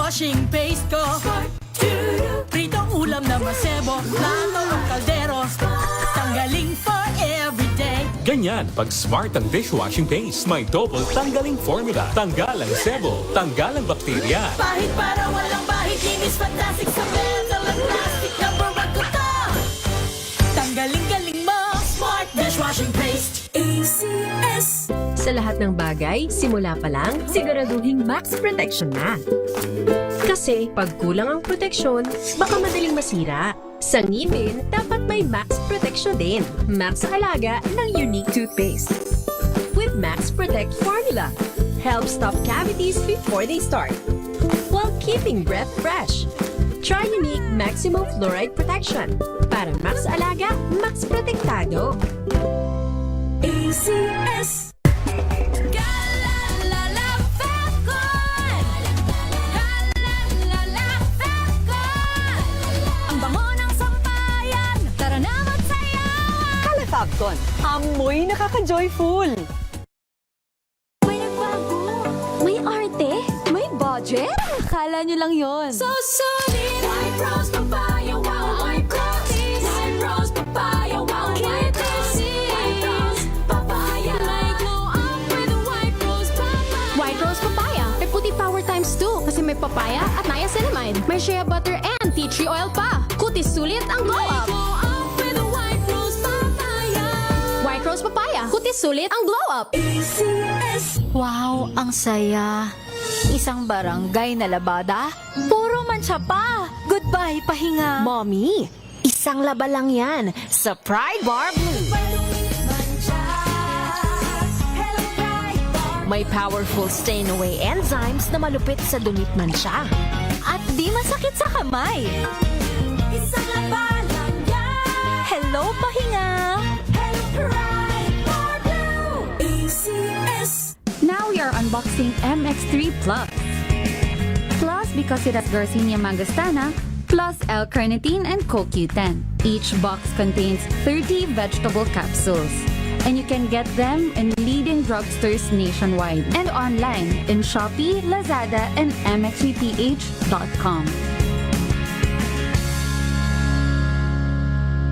Dishwashing paste ko. Pritong ulam na masebo, plato o kaldero. Tanggaling for everyday. Ganyan pag smart ang dishwashing paste. May double tanggaling formula. Tanggal ang sebo, tanggal ang bakterya. Pahit para walang bahid, linis fantastic sa metal at plastic. Number one ko to. Tanggaling-galing mo, smart dishwashing paste. ACS. Sa lahat ng bagay, simula pa lang, siguraduhing max protection na. Kasi pag kulang ang proteksyon, baka madaling masira. Sa ngipin, dapat may max protection din. Max sa alaga ng unique toothpaste. With Max Protect formula, helps stop cavities before they start, while keeping breath fresh. Try unique maximum fluoride protection. Para max alaga, max protektado. ACS. Fabcon, amoy nakaka-joyful. May nagbago, may arte, may budget. Akala nyo lang yon. So solid. White rose papaya, wow, white rose. White rose papaya, wow, white rose. White rose papaya. May glow up with white rose papaya. White Rose Papaya. May puti power times 2 kasi may papaya at niacinamide. May shea butter and tea tree oil pa. Kutis sulit ang glow up. Glow up with white rose papaya. White Rose Papaya. Kutis sulit ang glow up. ACS. Wow, ang saya. Isang barangay na labada, puro mancha pa. Goodbye, pahinga. Mommy, isang laba lang yan sa Pride Bar Blue. May powerful stain-away enzymes na malupit sa dunit mansya. At di masakit sa kamay. Isang laba lang yan. Hello, pahinga. Hello, Pride Bar Blue. ACS. Now we are unboxing MX3 Plus. Plus because it has Garcinia mangostana, plus L-carnitine and CoQ10. Each box contains 30 vegetable capsules. And you can get them in leading drugstores nationwide and online in Shopee, Lazada, and mxvph.com.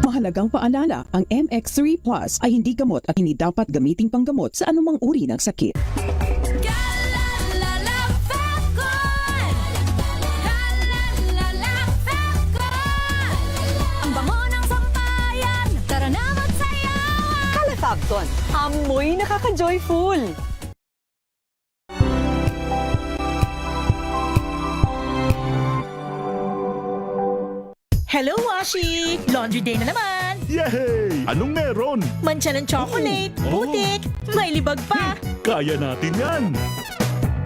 Mahalagang paalala, ang MX3 Plus ay hindi gamot at hindi dapat gamiting panggamot sa anumang uri ng sakit. Ang bango ng sampayan. Tara na magsayawan. Fabcon, amoy nakaka-joyful. Hello, Washi! Laundry day na naman! Yay! Anong meron? Mancha ng chocolate, putik, may libag pa. Kaya natin yan!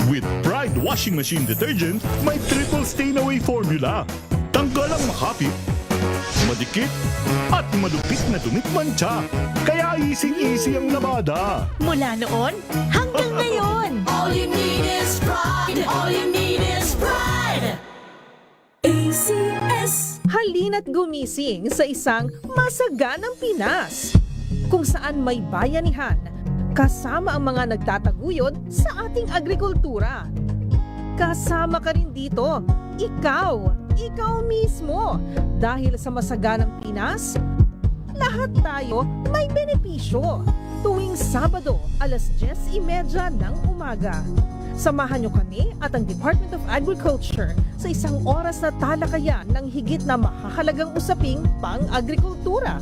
With Pride Washing Machine Detergent, may triple stain-away formula. Tanggal ang makapit, madikit, at malupit na dumit mancha. Kaya easy-easy ang labada. Mula noon hanggang ngayon. All you need is pride. All you need is pride. ACS. Halina't gumising sa isang masaganang Pinas, kung saan may bayanihan, kasama ang mga nagtataguyod sa ating agrikultura. Kasama ka rin dito, ikaw mismo. Dahil sa masaganang Pinas, lahat tayo may benepisyo. Tuwing Sabado, alas 10:30 ng umaga. Samahan niyo kami at ang Department of Agriculture sa isang oras na talakayan ng higit na mahahalagang usaping pang-agrikultura.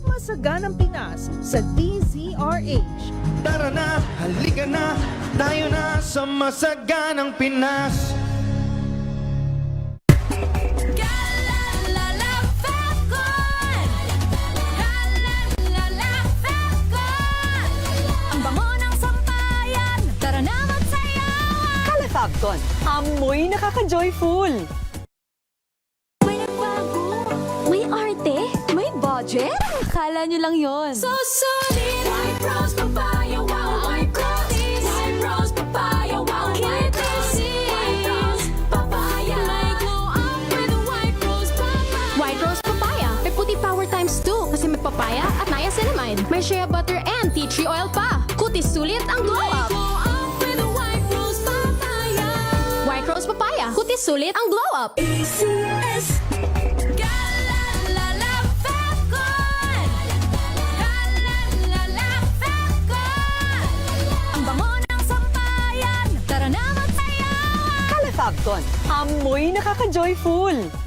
Masaganang Pinas sa DZRH. Tara na, halika na, tayo na sa masaganang Pinas. Ang bango ng sampayan. Tara na magsayawan. Fabcon, amoy nakaka-joyful. May nagbago, may arte, may budget. Akala nyo lang yon. So solid. White rose papaya, wow, white rose. White rose papaya, wow, white rose. White rose papaya. May glow up with white rose papaya. White Rose Papaya. May puti power times 2 kasi may papaya at niacinamide. May shea butter and tea tree oil pa. Kutis sulit ang glow up. Glow up with white rose papaya. White Rose Rose Papaya. Kutis sulit ang glow up. ACS. Galalala Febcon. Galalala Febcon. Ang bango ng sampayan. Tara na magsayawan. Calefabcon. Amoy nakaka-joyful.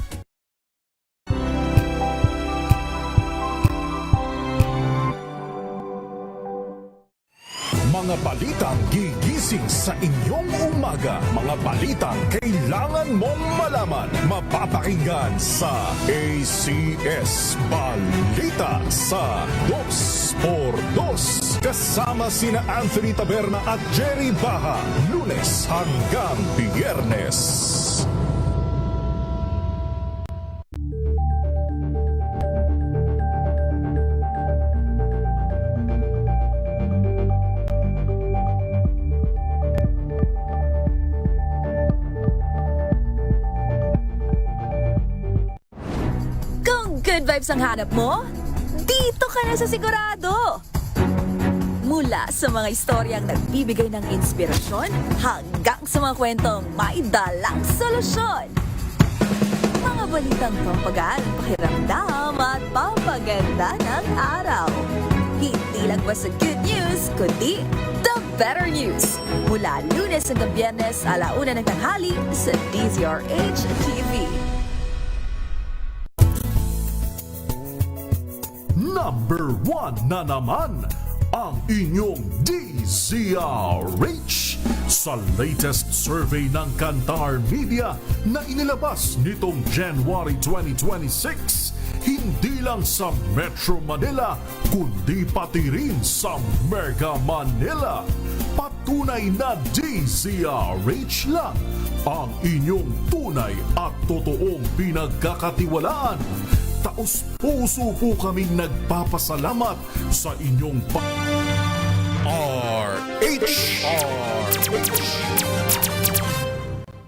Mga balitang gigising sa inyong umaga. Mga balitang kailangan mong malaman. Mapapakinggan sa ACS Balita sa 2x2. Kasama sina Anthony Taberna at Jerry Baha. Lunes hanggang Biyernes. Good vibes ang hanap mo? Dito ka na sa Sigurado! Mula sa mga istoryang nagbibigay ng inspirasyon hanggang sa mga kwentong may dalang solusyon. Mga balitang pampagaan, pakiramdam at pampaganda ng araw. Hindi lang basta good news, kundi the better news. Mula Lunes hanggang Biyernes, 1:00 ng tanghali sa DZRH TV. Number 1 na naman ang inyong DZRH sa latest survey ng Kantar Media na inilabas nitong January 2026. Hindi lang sa Metro Manila, kundi pati rin sa Mega Manila. Patunay na DZRH lang ang inyong tunay at totoong pinagkakatiwalaan. Taos-puso po kaming nagpapasalamat sa inyong RH.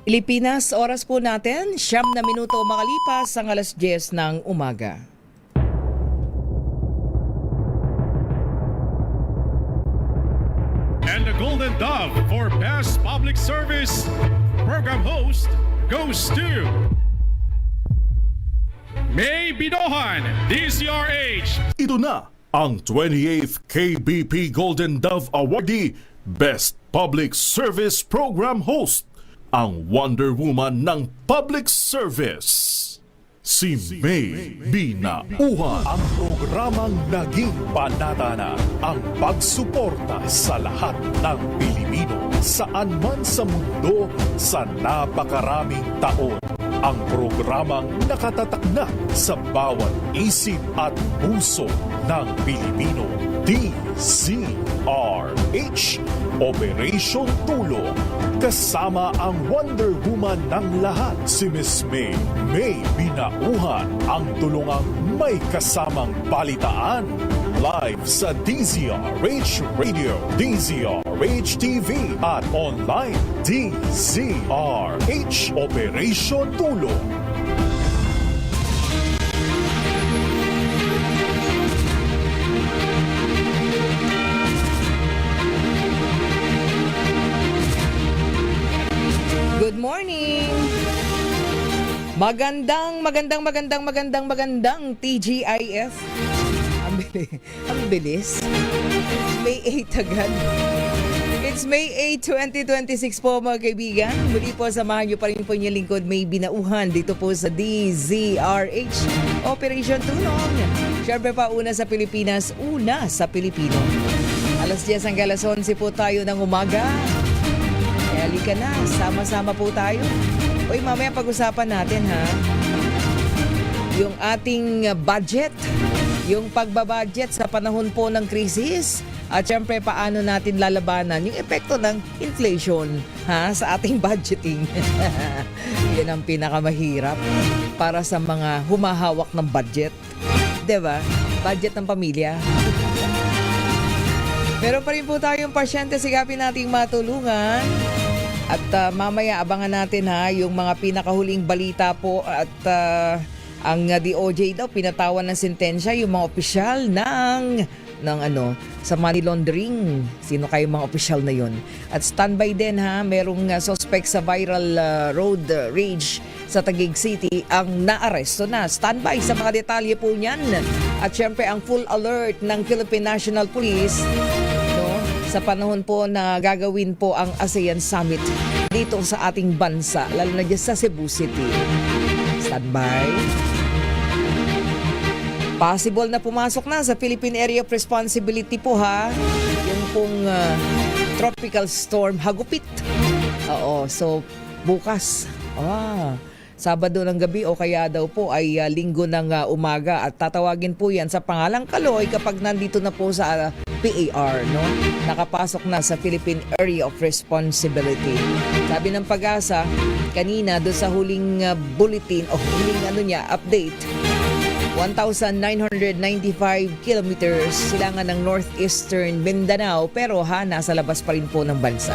Pilipinas, oras po natin, 9 na minuto makalipas ang 10:00 ng umaga. And the Golden Dove for Best Public Service Program Host goes to May Binohan, DZRH. Ito na ang 28th KBP Golden Dove Awardee, Best Public Service Program Host, ang Wonder Woman ng Public Service. Si May Binauhan. Ang programang naging panata na ang pagsuporta sa lahat ng Pilipino saan man sa mundo sa napakaraming taon. Ang programang nakatatak na sa bawat isip at puso ng Pilipino. DZRH Operation Tulong. Kasama ang Wonder Woman ng lahat, si Miss May Binauhan. Ang tulungang may kasamang balitaan. Live sa DZRH Radio, DZRH TV at online DZRH Operation Tulong. Good morning! Magandang TGIF. Ang bilis. May 8 agad. It's May 8, 2026 po mga kaibigan. Muli po samahan niyo pa rin po niyo lingkod May Binauhan dito po sa DZRH Operation Tulong. Siyempre pa una sa Pilipinas, una sa Pilipino. 10:00 hanggang 11:00 po tayo ng umaga. Kaya halika na, sama-sama po tayo. Uy, mamaya pag-usapan natin ha. Yung ating budget, yung pagbabudget sa panahon po ng krisis. At syempre, paano natin lalabanan yung epekto ng inflation sa ating budgeting. Yan ang pinakamahirap para sa mga humahawak ng budget. Diba? Budget ng pamilya. Meron pa rin po tayong pasyente, sigapin nating matulungan. At mamaya abangan natin yung mga pinakahuling balita po at ang DOJ daw pinatawan ng sentensya yung mga opisyal ng ng sa money laundering. Sino kayo mga opisyal na yon? At standby din ha, merong suspect sa viral road rage sa Taguig City ang naaresto na. Standby sa mga detalye po niyan. At syempre ang full alert ng Philippine National Police sa panahon po na gagawin po ang ASEAN Summit dito sa ating bansa, lalo na dyan sa Cebu City. Standby. Possible na pumasok na sa Philippine Area of Responsibility po ha. Yung pong tropical storm Hagupit. Oo, so bukas. Sabado ng gabi o kaya daw po ay linggo ng umaga at tatawagin po yan sa pangalang Kaloy kapag nandito na po sa PAR, no? Nakapasok na sa Philippine Area of Responsibility. Sabi ng Pag-asa kanina doon sa huling bulletin o huling update, 1,995 kilometers silangan ng northeastern Mindanao pero nasa labas pa rin po ng bansa.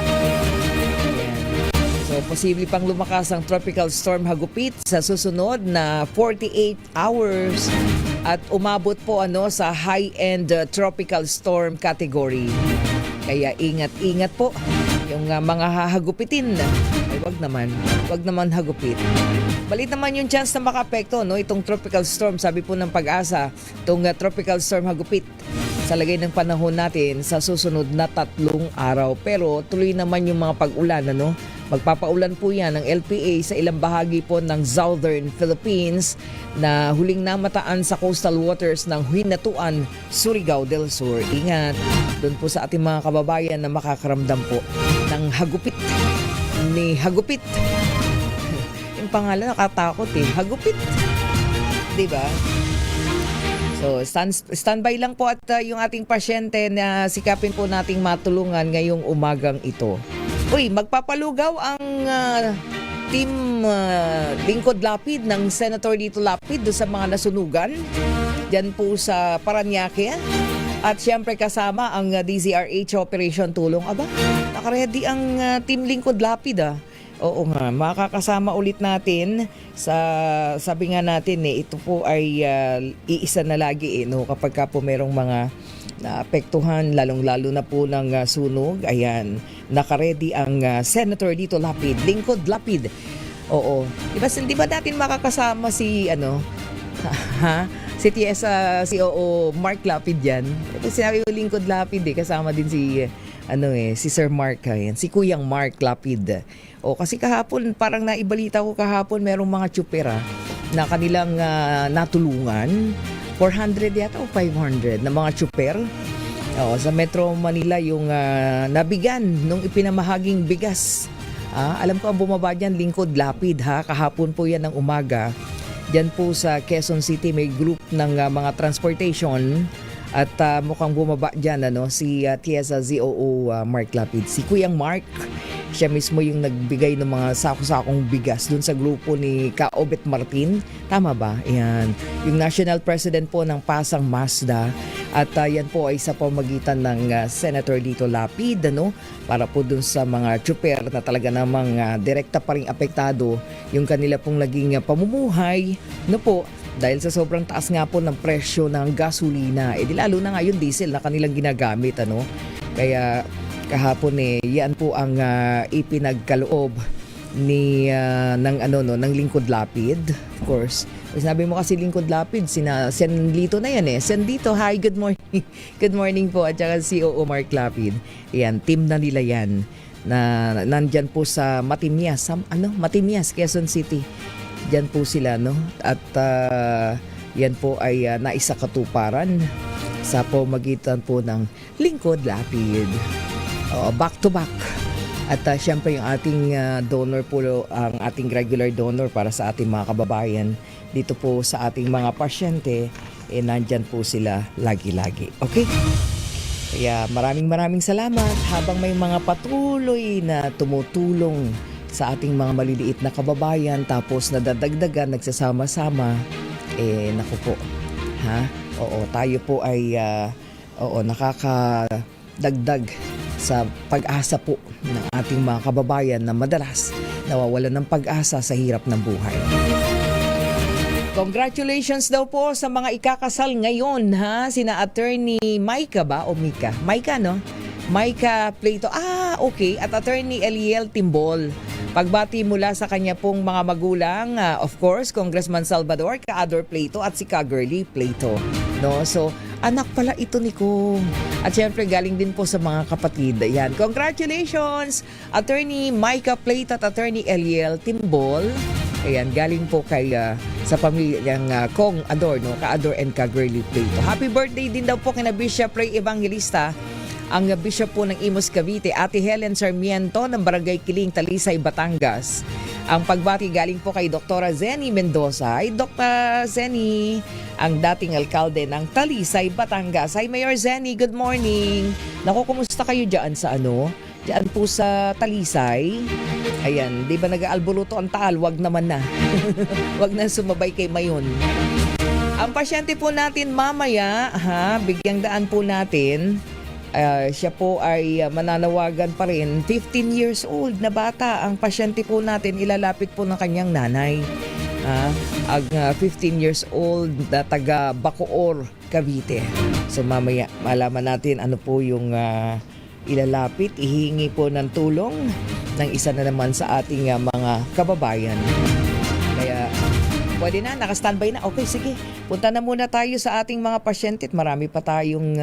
So, posible pang lumakas ang tropical storm Hagupit sa susunod na 48 hours at umabot po sa high-end tropical storm category. Kaya ingat-ingat po yung mga hahagupitin. Ay, wag naman hagupit. Balit naman yung chance na makaapekto, itong tropical storm, sabi po ng Pag-asa, itong tropical storm Hagupit sa lagay ng panahon natin sa susunod na 3 araw. Pero tuloy naman yung mga pag-ulan, Magpapaulan po yan ng LPA sa ilang bahagi po ng Southern Philippines na huling namataan sa coastal waters ng Hinatuan, Surigao del Sur. Ingat doon po sa ating mga kababayan na makakaramdam po ng hagupit ni Hagupit. Yung pangalan nakatakot Hagupit. Diba? So, standby lang po at yung ating pasyente na sikapin po nating matulungan ngayong umagang ito. Magpapalugaw ang team Lingkod Lapid ng Senator Lito Lapid do sa mga nasunugan dyan po sa Parañaque. At syempre kasama ang DZRH Operation Tulong. Nakaredy ang team Lingkod Lapid Oo nga, makakasama ulit natin sa, sabi nga natin ito po ay iisa na lagi kapag ka po merong mga naapektuhan, lalong-lalo na po ng sunog. Ayan, nakaredy ang Senator Lito Lapid, Lingkod Lapid. Oo. Di ba natin makakasama si si TSA COO Mark Lapid yan. Ito sinabi mo Lingkod Lapid kasama din si si Sir Mark si Kuyang Mark Lapid. Kasi kahapon parang naibalita ko kahapon merong mga tsupera na kanilang natulungan. 400 yata o 500 na mga tsuper. Sa Metro Manila yung nabigan nung ipinamahaging bigas. Alam ko ang bumaba dyan, Lingkod Lapid kahapon po yan ng umaga. Diyan po sa Quezon City may group ng mga transportation at mukhang bumaba dyan si TSA ZOO Mark Lapid. Si Kuyang Mark, siya mismo yung nagbigay ng mga sako-sakong bigas dun sa grupo ni Kaobet Martin. Tama ba? Yan. Yung National President po ng Pasang Mazda. At yan po ay sa pamagitan ng Senator Lito Lapid para po dun sa mga tsuper na talaga namang direkta pa rin apektado yung kanila pong naging pamumuhay. Dahil sa sobrang taas nga po ng presyo ng gasolina. Di lalo na nga yung diesel na kanilang ginagamit. Kaya kahapon yan po ang ipinagkaloob ni ng Lingkod Lapid. Of course, sinabi mo kasi Lingkod Lapid, Sen Lito na yan Sen Lito, hi, good morning. Good morning po. At saka COO Mark Lapid. Yan, team na nila yan na nandyan po sa Matimias, Matimias, Quezon City. Diyan po sila at yan po ay naisakatuparan sa pamagitan po ng Lingkod Lapid. Back to back. At syempre yung ating donor po, ang ating regular donor para sa ating mga kababayan dito po sa ating mga pasyente, nandyan po sila lagi-lagi. Okay? Kaya maraming salamat habang may mga patuloy na tumutulong sa ating mga maliliit na kababayan tapos nadadagdagan, nagsasama-sama. Naku po. Tayo po ay nakakadagdag sa pag-asa po ng ating mga kababayan na madalas nawawalan ng pag-asa sa hirap ng buhay. Congratulations daw po sa mga ikakasal ngayon, ha? Sina Attorney Micah ba? O Mika? Micah, no? Micah Plato. Okay. At Attorney Eliel Timbol. Pagbati mula sa kanya pong mga magulang, of course, Congressman Salvador, Ka-Ador Plato at si Ka-Girly Plato. No? So, anak pala ito ni Kong. At syempre, galing din po sa mga kapatid. Ayan. Congratulations, Attorney Micah Plato at Attorney Eliel Timbol. Ayan, galing po kay sa pamilyang Kong Ador, no? Ka-Ador and Ka-Girly Plato. Happy birthday din daw po kina Bishop Ray Evangelista, ang Bishop po ng Imus Cavite, Ate Helen Sarmiento ng Barangay Kiling, Talisay, Batangas. Ang pagbati galing po kay Dr. Zenny Mendoza. Ay, Dr. Zenny, ang dating alkalde ng Talisay, Batangas. Hi, Mayor Zenny, good morning. Naku, kumusta kayo dyan sa Diyan po sa Talisay. Ayan, di ba nag-aalburuto ang Taal? Wag naman na. Wag na sumabay kay Mayon. Ang pasyente po natin mamaya, bigyang daan po natin. Siya po ay mananawagan pa rin. 15 years old na bata. Ang pasyente po natin, ilalapit po ng kanyang nanay. Ang 15 years old na taga Bacoor, Cavite. So mamaya, malaman natin ano po yung ilalapit. Ihingi po ng tulong ng isa na naman sa ating mga kababayan. Kaya pwede na, naka-standby na. Okay, sige. Punta na muna tayo sa ating mga pasyente at marami pa tayong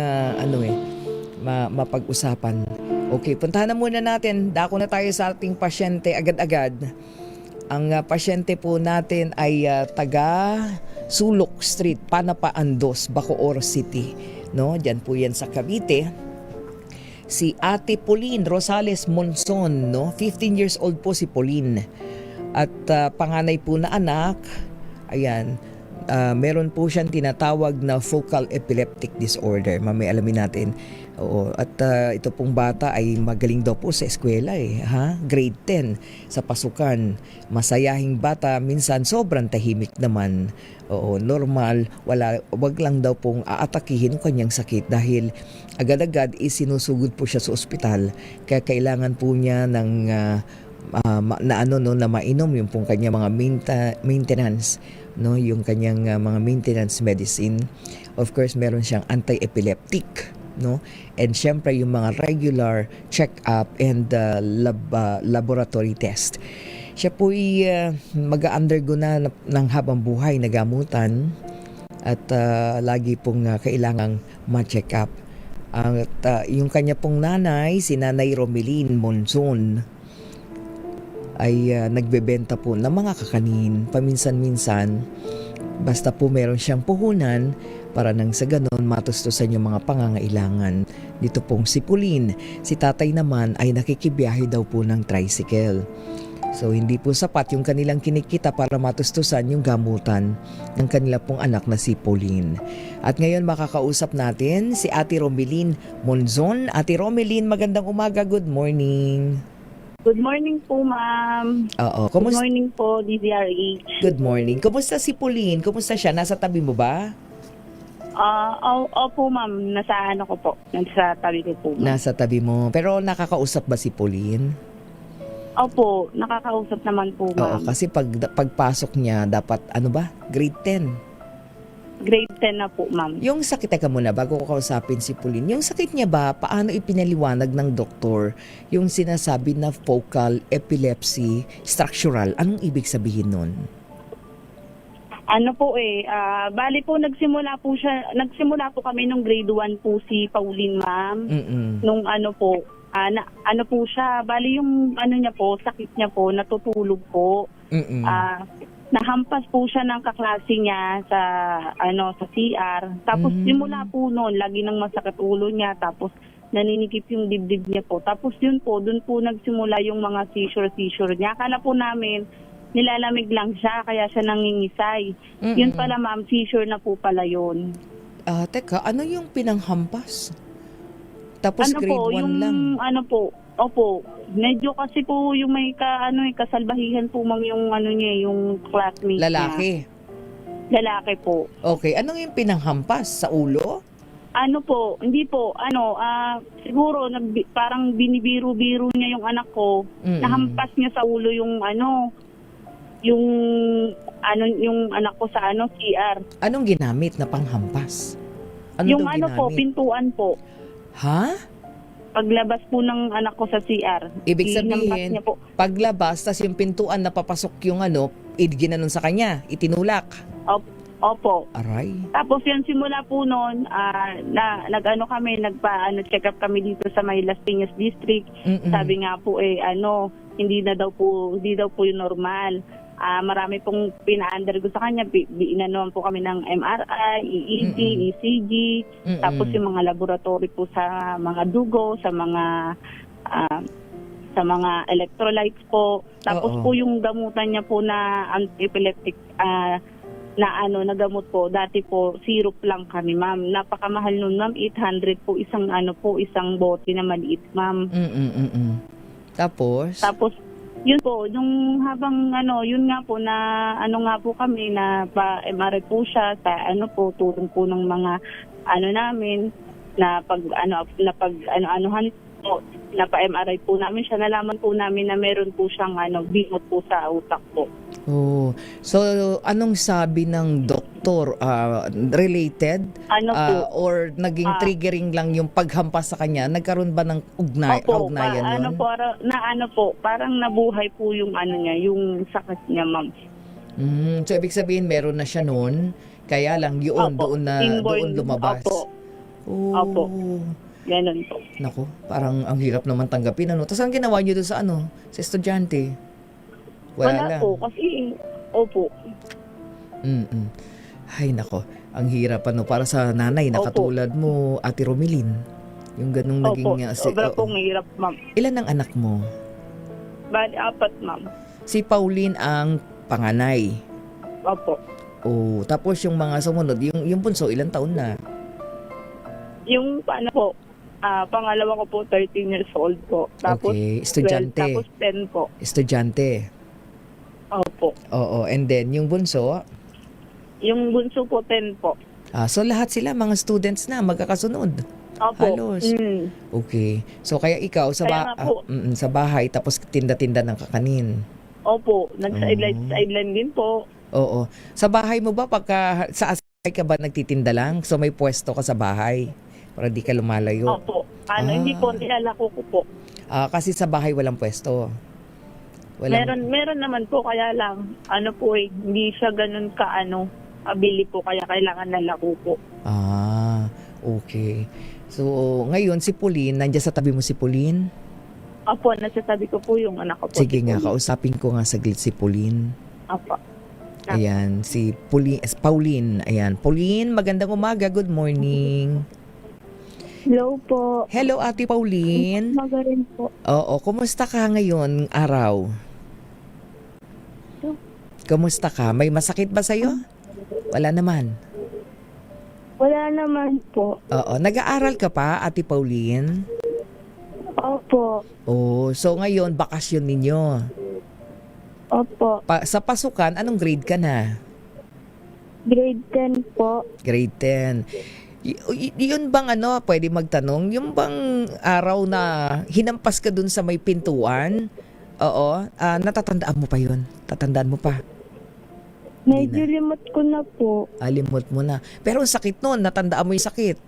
mapag-usapan. Okay, puntahan na muna natin. Dako na tayo sa ating pasyente agad-agad. Ang pasyente po natin ay taga Sulok Street, Panapa Andos, Bacoor City. No? Diyan po yan sa Cavite. Si Ate Pauline Rosales Monson, no? 15 years old po si Pauline. At panganay po na anak, ayan, meron po siyang tinatawag na focal epileptic disorder. Mamaya alamin natin. Oo, at ito pong bata ay magaling daw po sa eskwela grade 10 sa pasukan. Masayahing bata, minsan sobrang tahimik naman. Oo, normal, wag lang daw pong aatakihin kanyang sakit dahil agad-agad sinusugod po siya sa ospital. Kaya kailangan po niya ng na mainom yung pong kanya mga maintenance, no, yung kanyang mga maintenance medicine. Of course, meron siyang anti-epileptic, no, and syempre yung mga regular check-up and laboratory test. Siya po mag-undergo na ng habang buhay na gamutan at lagi pong kailangang ma-check up. At yung kanya pong nanay, si Nanay Romeline Monzon, ay nagbebenta po ng mga kakanin paminsan-minsan. Basta po meron siyang puhunan para nang sa ganon matustusan yung mga pangangailangan. Dito pong si Pauline, si tatay naman ay nakikibiyahe daw po ng tricycle. So hindi po sapat yung kanilang kinikita para matustusan yung gamutan ng kanila pong anak na si Pauline. At ngayon makakausap natin si Ate Romeline Monzon. Ate Romeline, magandang umaga, good morning. Good morning po, ma'am. Oo. Good morning po, DZRH. Good morning. Kumusta si Pauline? Kumusta siya? Nasa tabi mo ba? Opo, ma'am. Nasa ko po. Nasa tabi ko po, ma'am. Nasa tabi mo. Pero nakakausap ba si Pauline? Opo, nakakausap naman po, Oo, ma'am. kasi pagpasok niya, dapat, grade 10. Grade 10 na po, ma'am. Yung sakit, teka muna, bago ko kausapin si Pauline, yung sakit niya ba, paano ipinaliwanag ng doktor yung sinasabi na focal epilepsy structural? Anong ibig sabihin nun? Bali po, nagsimula po kami nung grade 1 po si Pauline, ma'am. Nung po siya, bali yung niya po, sakit niya po, natutulog po. Nahampas po siya ng kaklase niya sa CR. Tapos simula po noon, lagi nang masakit ulo niya, tapos naninikip yung dibdib niya po. Tapos yun po, doon po nagsimula yung mga seizure niya. Akala po namin nilalamig lang siya, kaya siya nangingisay. Yun pala, ma'am, seizure na po pala yun. Teka, ano yung pinanghampas? Tapos grade 1 lang. Opo, medyo kasi po yung may kasalbahihan po, ma'am, yung niya, yung classmate Lalaki? Niya. Lalaki po. Okay, anong yung pinanghampas? Sa ulo? Hindi po, siguro parang binibiro-biro niya yung anak ko. Nahampas niya sa ulo yung yung yung anak ko sa CR. Anong ginamit na panghampas? Ano Yung daw po, ginamit? pintuan po. Ha? Paglabas po ng anak ko sa CR. Ibig hinampas sabihin, niya po. paglabas, tas yung pintuan na papasok yung ginanon sa kanya, itinulak. Opo. Aray. Tapos yan, simula po noon, check up kami dito sa may Las Piñas District. Mm-mm. Sabi nga po hindi daw po yung normal. Marami pong pina-undergo sa kanya. Inanuan po kami ng MRI, EEG, ECG, tapos yung mga laboratory po sa mga dugo, sa mga electrolytes po. Tapos po yung gamutan niya po na anti-epileptic na gamot po, dati po syrup lang kami, ma'am. Napakamahal nun, ma'am. 800 po isang isang bote na maliit, ma'am. Tapos yun po, nung habang yun nga po na nga po kami na pa-MRI po siya sa tulong po ng mga namin na anuhan po, na pa-MRI po namin siya, nalaman po namin na meron po siyang bingot po sa utak po. Oh. So anong sabi ng doktor? Related? Or naging triggering lang yung paghampas sa kanya? Nagkaroon ba ng ugnayan nun? Parang nabuhay po yung yung sakit niya, ma'am. So ibig sabihin meron na siya noon, kaya lang doon lumabas. Opo. Ganun po. Nako, parang ang hirap naman tanggapin. Tapos ang ginawa niyo doon sa estudyante? Wala lang. Po, kasi, opo. Ay, nako, ang hirap para sa nanay na katulad mo, Ate Romelin. Yung ganung naging... Sobra pong hirap, ma'am. Ilan ang anak mo? Bali, 4, ma'am. Si Pauline ang panganay. Opo. Oh, tapos yung mga sumunod, yung bunso, ilang taon na? Yung pangalawa ko po, 13 years old po. Tapos, okay, estudyante. 12, tapos 10 po. Estudyante. Opo. Oo, and then yung bunso? Yung bunso po, 10 po. So lahat sila mga students na magkakasunod. Opo. Halos. Okay. So kaya ikaw sa bahay tapos tinda-tinda ng kakanin. Opo, nag-sideline din po. Oo. Sa bahay mo ba pagka sa asay ka ba nagtitinda lang? So may pwesto ka sa bahay para di ka lumalayo. Opo. Hindi po, nilalako ko po. Kasi sa bahay walang pwesto. Meron naman po, kaya lang hindi siya ganun abili po, kaya kailangan lalako po. Okay. So ngayon si Pauline, nandiyan sa tabi mo si Pauline? Opo, nasa tabi ko po yung anak ko po. Sige nga, kausapin ko nga saglit si Pauline. Opo. Ayan, si Pauline. Ayan, Pauline, magandang umaga. Good morning. Hello po. Hello, Ate Pauline. Magaling po. Oo, kumusta ka ngayon araw? Kumusta ka? May masakit ba sa'yo? Wala naman. Wala naman po. Oo, nag-aaral ka pa, Ate Pauline? Opo. Oh, so ngayon, bakasyon ninyo? Opo. Sa pasukan, anong grade ka na? Grade 10 po. Grade 10. Yun bang pwede magtanong? Yung bang araw na hinampas ka dun sa may pintuan? Oo. Natatandaan mo pa yun? Tatandaan mo pa? Medyo limot ko na po. Limot mo na. Pero ang sakit nun, natandaan mo yung sakit?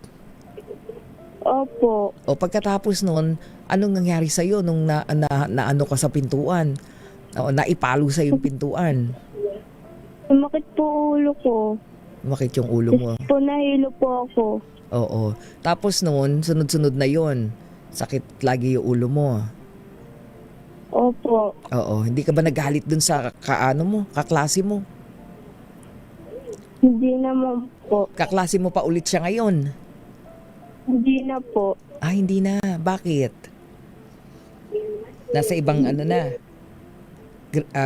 Opo. O pagkatapos nun, anong nangyari sa'yo nung naano ka sa pintuan? O naipalo sa yung pintuan? Sumakit po ulo ko. Sumakit yung ulo mo? Po, nahilo po ako. Oo. Tapos noon, sunod-sunod na yon. Sakit lagi yung ulo mo. Opo. Oo. Hindi ka ba nagalit dun sa kaklase mo? Hindi naman po. Kaklase mo pa ulit siya ngayon? Hindi na po. Hindi na. Bakit? Nasa ibang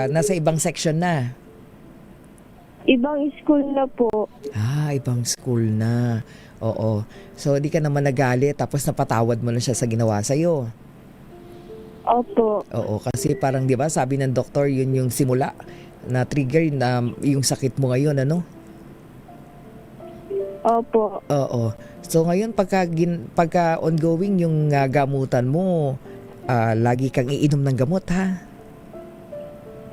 nasa ibang section na? Ibang school na po. Ibang school na. Oo. So, di ka naman nagalit tapos napatawad mo na siya sa ginawa sa'yo? Opo. Oo. Kasi parang, di ba, sabi ng doktor, yun yung simula na trigger na yung sakit mo ngayon, ano? Opo. Oo. So, ngayon, pagka ongoing yung gamutan mo, lagi kang iinom ng gamot, ha?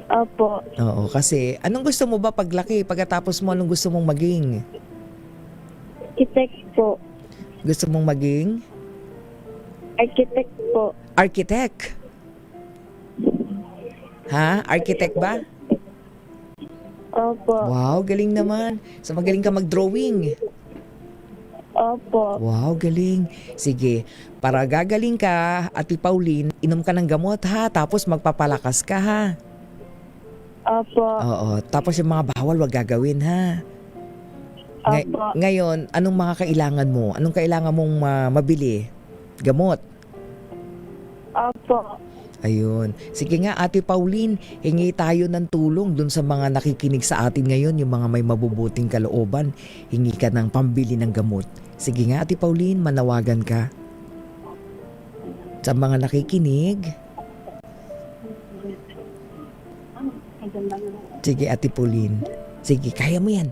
Opo. Oo, kasi anong gusto mo ba paglaki? Pagkatapos mo, anong gusto mong maging? Architect po. Gusto mong maging? Architect po. Architect. Ha? Architect ba? Opo. Wow, galing naman. So magaling ka mag-drawing. Opo. Wow, galing. Sige, para gagaling ka, Ate Pauline, inom ka ng gamot ha, tapos magpapalakas ka ha. Opo. Oo, tapos yung mga bawal wag gagawin ha. Opo. Ngayon, anong mga kailangan mo? Anong kailangan mong mabili? Gamot. Opo. Ayun. Sige nga, Ate Pauline, hingi tayo ng tulong dun sa mga nakikinig sa atin ngayon, yung mga may mabubuting kalooban. Hingi ka ng pambili ng gamot. Sige nga, Ate Pauline, manawagan ka. Sa mga nakikinig. Sige, Ate Pauline. Sige, kaya mo yan.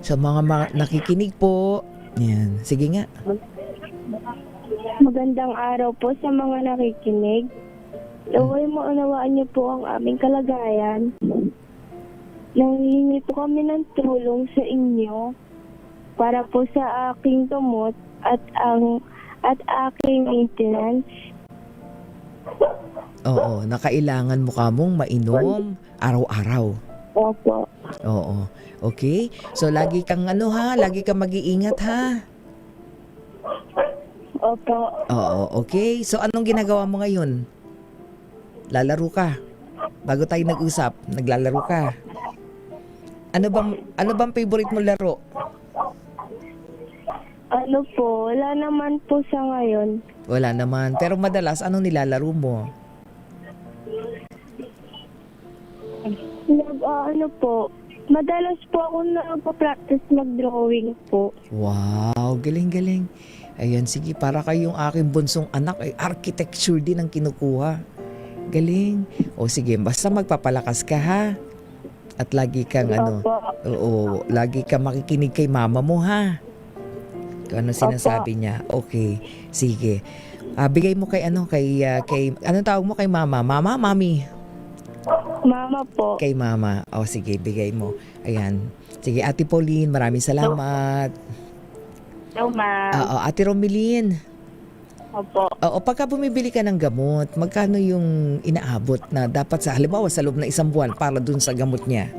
Sa mga nakikinig po. Yan. Sige nga. Magandang araw po sa mga nakikinig. Naway maunawaan niyo po ang aming kalagayan. Nanghihingi po kami ng tulong sa inyo para po sa aking gamot at aking maintenance. Oo, nakailangan mo kamong mainom araw-araw. Opo. Oo. Okay? So, lagi kang lagi kang mag-iingat ha. Opo. Oo, okay. So, anong ginagawa mo ngayon? Lalaro ka. Bago tayo nag-usap, naglalaro ka. Ano bang favorite mo laro? Ano po, wala naman po sa ngayon. Wala naman. Pero madalas, anong nilalaro mo? Madalas po ako nagpa-practice mag-drawing po. Wow, galing-galing. Ayan, sige, para kayong aking bunsong anak, ay architecture din ang kinukuha. Galing. O sige, basta magpapalakas ka ha. At lagi kang lagi kang makikinig kay mama mo ha. Kung ano sinasabi niya. Okay, sige. Bigay mo kay anong tawag mo kay mama? Mama, mami? Mama po. Kay mama. O sige, bigay mo. Ayan. Sige, Ate Pauline, maraming salamat. Hello, ma'am. Ate Romeline. Opo. Oo, pagka bumibili ka ng gamot, magkano yung inaabot na dapat halimbawa sa loob ng isang buwan para dun sa gamot niya?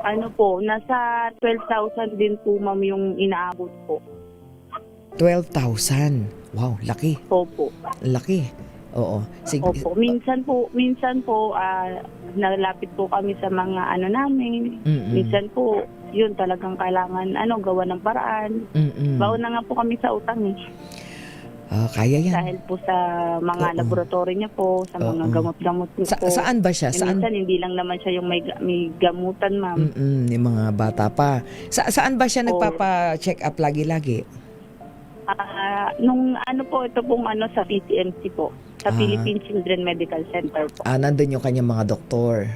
Ano po, nasa 12,000 din po, ma'am, yung inaabot po. 12,000. Wow, laki. Opo. Laki. Oo. Sige. Opo. Minsan po, nalapit po kami sa mga namin. Mm-mm. Minsan po, yun talagang kailangan gawa ng paraan. Mm-mm. Baon na nga po kami sa utang eh. Kaya yan. Dahil po sa mga laboratory niya po, sa mga gamot-gamot niya po. Saan ba siya? Minsan hindi lang naman siya yung may gamutan, ma'am. Yung mga bata pa. Saan ba siya nagpapa-check up lagi-lagi? Nung ito pong sa PCMC po. Sa Philippine Children Medical Center po. Nandun yung kanyang mga doktor.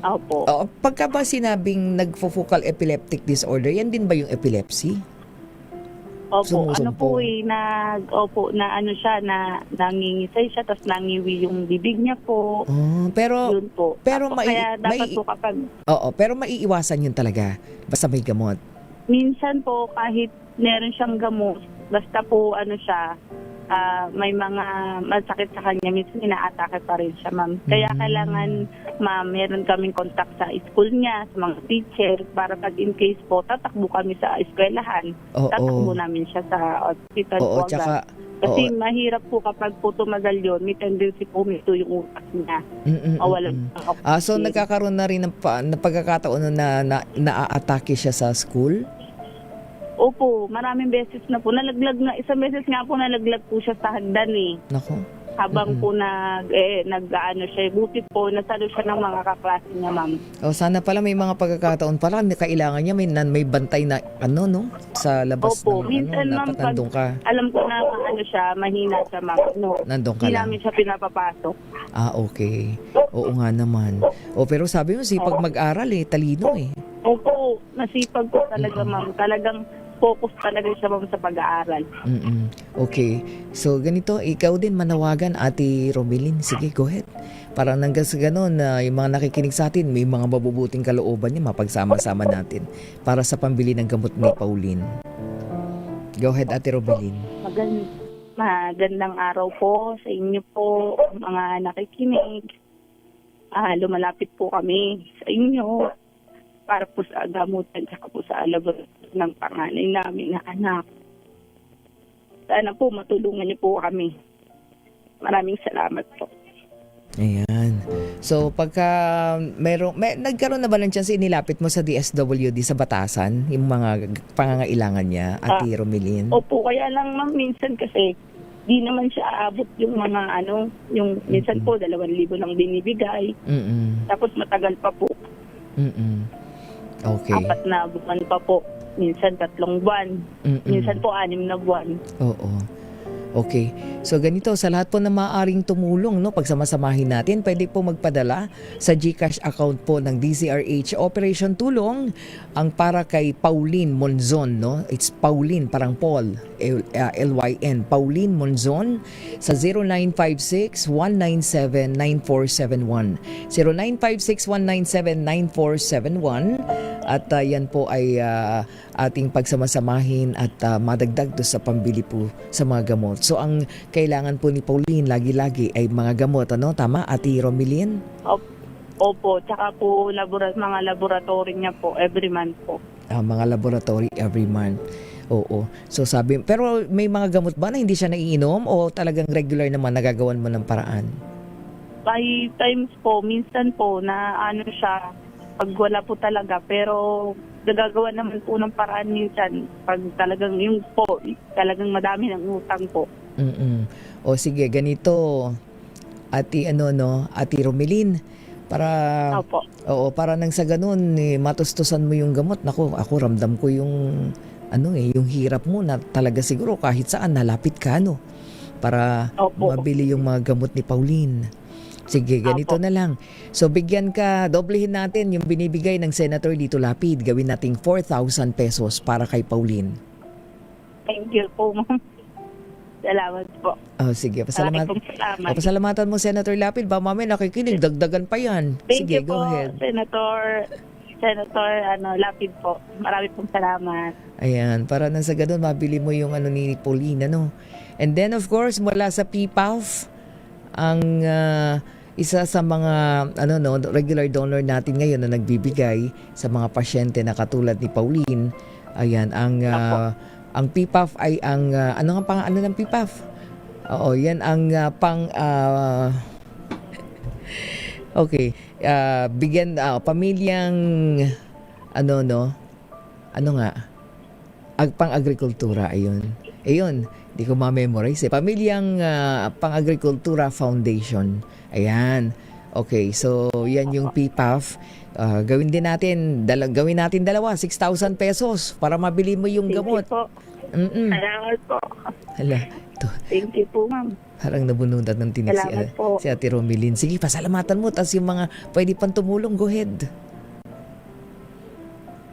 Opo. Pagka ba sinabing nagfo-focal epileptic disorder, yan din ba yung epilepsy? Opo, nangingisay siya, tapos nangiwi yung bibig niya po. Pero kaya dapat po kapag... pero maiiwasan yun talaga, basta may gamot. Minsan po, kahit meron siyang gamot, basta po may mga masakit sa kanya, minsan inaatake pa rin siya, ma'am. Kaya kailangan, ma'am, meron kaming contact sa school niya, sa mga teacher, para pag in case po, tatakbo kami sa eskwelahan. Tatakbo namin siya sa hospital po agad. Kasi mahirap po kapag po tumagal yun, may tendency po may yung utak niya. So nagkakaroon na rin ng pagkakataon na naaatake siya sa school? Opo, maraming beses na po. Isang beses nga po nalaglag po siya sa hagdan eh. Nako. Habang po siya. Buti po, nasalo siya ng mga kaklase niya, ma'am. Sana pala may mga pagkakataon pala kailangan niya may bantay na sa labas. Opo, minsan ma'am, nandun ka. Alam ko na mahina siya, ma'am. Nandun ka lang. Hindi namin siya pinapapasok. Okay. Oo nga naman. Pero sabi mo, sipag mag-aral talino eh. Opo, nasipag po talaga, ma'am. Talagang focus talaga siya ma'am sa pag-aaral. Okay. So, ganito, ikaw din manawagan, Ate Romelin. Sige, go ahead. Para nang sa ganun, yung mga nakikinig sa atin, may mga mabubuting kalooban niya, mapagsama-sama natin para sa pambili ng gamot ni Pauline. Go ahead, Ate Romelin. Magandang araw po sa inyo po, mga nakikinig. Lumalapit po kami sa inyo para po sa gamutan at po sa laboratory ng panganay namin na anak. Sana po matulungan niyo po kami. Maraming salamat po. Ayan. So, pagka nagkaroon na ba ng chance inilapit mo sa DSWD sa Batasan, yung mga pangangailangan niya, Ate Romelin? Opo, kaya lang ma'am, minsan kasi di naman siya aabot yung mga yung minsan po 2,000 lang binibigay. Tapos matagal pa po. Okay. 4 na buwan pa po. Minsan 3 buwan. Minsan po 6 na buwan. Oo. Okay. So ganito, sa lahat po na maaaring tumulong, no, pagsamasamahin natin, pwede po magpadala sa GCash account po ng DZRH Operation Tulong ang para kay Pauline Monzon, no? It's Pauline, parang Paul, L-Y-N, Pauline Monzon sa 0956-197-9471. 0956-197-9471 at yan po ay ating pagsamasamahin at madagdag do sa pambili po sa mga gamot. So ang kailangan po ni Pauline lagi-lagi ay mga gamot, ano? Tama, Ate Romelin? Opo, tsaka po mga laboratory niya po every month po. Mga laboratory every month. Oo. So sabi, pero may mga gamot ba na hindi siya naiinom o talagang regular naman nagagawan mo ng paraan? By times po, minsan po na siya, pag wala po talaga, pero nagagawa naman po ng paraan minsan pag talagang yung po, talagang madami ng utang po. O sige, ganito, Ate Romelin, para para nang sa ganun matustusan mo yung gamot. Nako, ako ramdam ko yung yung hirap mo na talaga siguro kahit saan nalapit ka para mabili yung mga gamot ni Pauline. Sige, ganito na lang. So bigyan ka, doblehin natin yung binibigay ng Senator Lito Lapid. Gawin nating 4,000 pesos para kay Pauline. Thank you po, ma'am. Salamat po. Sige, pasalamatan mo, Senator Lapid. Ba, mami, nakikinig, dagdagan pa yan. Thank Sige, you go po, ahead. Senator Lapid po. Marami pong salamat. Ayan, para nang sa ganun, mabili mo yung ni Pauline, And then, of course, mula sa PPAF, ang isa sa mga regular donor natin ngayon na nagbibigay sa mga pasyente na katulad ni Pauline. Ayan, ang PPAF ay ang ano ng PPAF? Oo, yan ang okay, bigyan pamilyang pang-agrikultura, ayun, hindi ko ma-memorize. Pamilyang Pang-Agrikultura Foundation. Ayan. Okay, so yan yung PPAF. Gawin natin dalawa, 6,000 pesos para mabili mo yung gamot. Thank you po. Salamat po. Hala, ito. Thank you po, ma'am. Parang nabunundan ng tinig si Ate Romelin. Sige, pasalamatan mo. Tapos yung mga pwede pang tumulong, go ahead.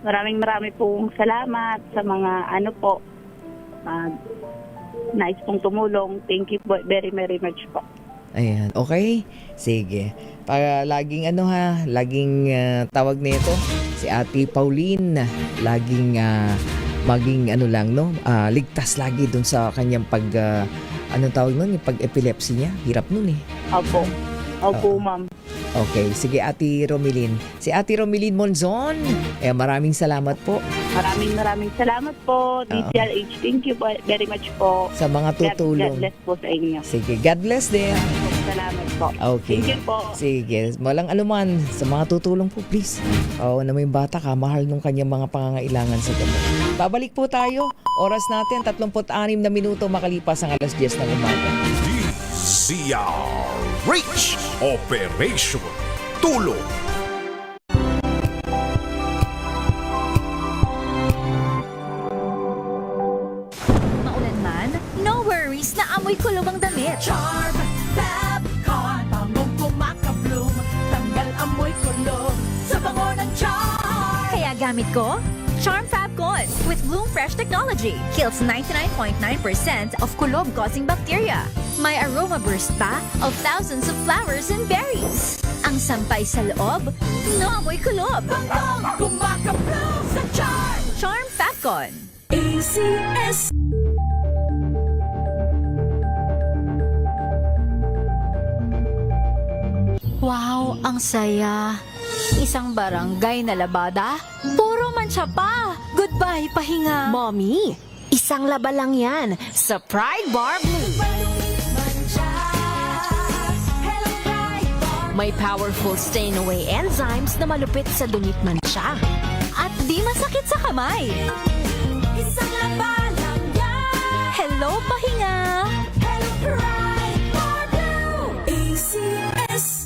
Maraming pong salamat sa mga nais pong tumulong. Thank you very, very much po. Ayan, okay? Sige. Para laging laging tawag nito si Ate Pauline, laging maging ligtas lagi dun sa kanyang yung pag-epilepsy niya. Hirap nun Opo, ma'am. Okay, sige Ate Romelin. Si Ate Romelin Monzon, maraming salamat po. Maraming salamat po, DZRH. Thank you very much po. Sa mga tutulong. God bless po sa inyo. Sige, God bless din. Salamat po. Okay. Thank you po. Sige, walang anuman. Sa mga tutulong po, please. Na may bata ka, mahal nung kanyang mga pangangailangan sa gamot. Babalik po tayo. Oras natin, 36 na minuto makalipas ang 10:00 ng umaga. DZRH Operation Tulong. Maulan man, no worries na amoy kulong ang damit. Charm Fabcon, bangong kumakabloom, tanggal amoy kulong sa bango ng Charm. Kaya gamit ko, Charm Fabcon Falcon with Bloom Fresh technology. Kills 99.9% of kulob-causing bacteria. May aroma burst pa of thousands of flowers and berries. Ang sampay sa loob, no amoy kulob. Kumakabloom sa Charm! Charm Falcon. ACS. Wow, ang saya. Isang barangay na labada, puro mancha pa. Goodbye, pahinga. Mommy, isang laba lang yan sa Pride Bar Blue. May powerful stain-away enzymes na malupit sa dunit mancha. At di masakit sa kamay. Isang laba lang yan. Hello, pahinga. Hello, Pride Bar Blue. ACS.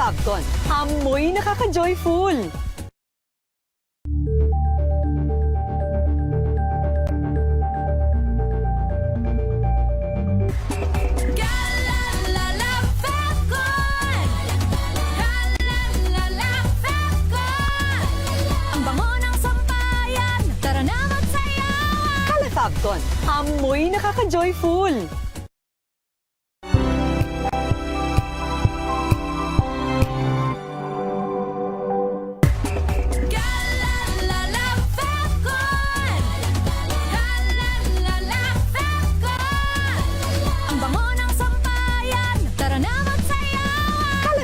Fabcon, amoy nakaka-joyful. Fabcon, amoy nakaka-joyful.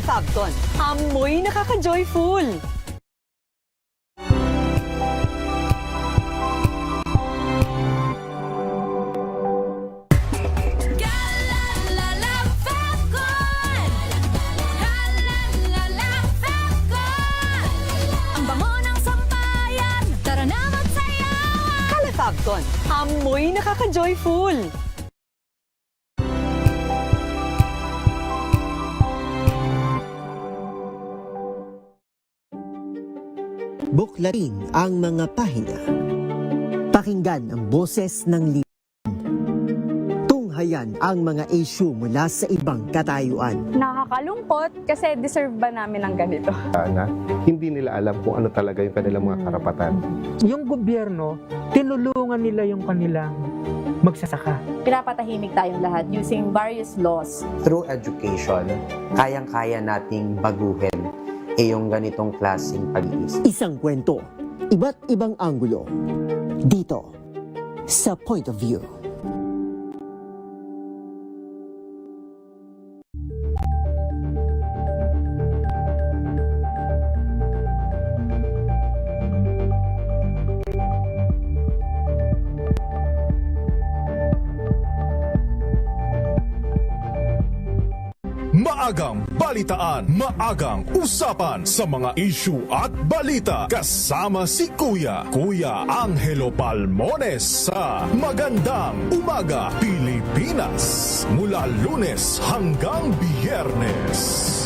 Fabcon, amoy nakaka-joyful. Fabcon, amoy nakaka-joyful. Buklarin ang mga pahina. Pakinggan ang boses ng lipunan. Tunghayan ang mga issue mula sa ibang katayuan. Nakakalungkot kasi deserve ba namin ng ganito? Na hindi nila alam kung ano talaga yung kanilang mga karapatan. Yung gobyerno, tinulungan nila yung kanilang magsasaka. Pinapatahimik tayong lahat using various laws. Through education, kayang-kaya nating baguhin yung ganitong klaseng pag-iisip. Isang kwento, iba't ibang anggulo. Dito, sa Point of View. Maagang balitaan, maagang usapan sa mga issue at balita kasama si Kuya Angelo Palmones sa Magandang Umaga Pilipinas mula Lunes hanggang Biyernes.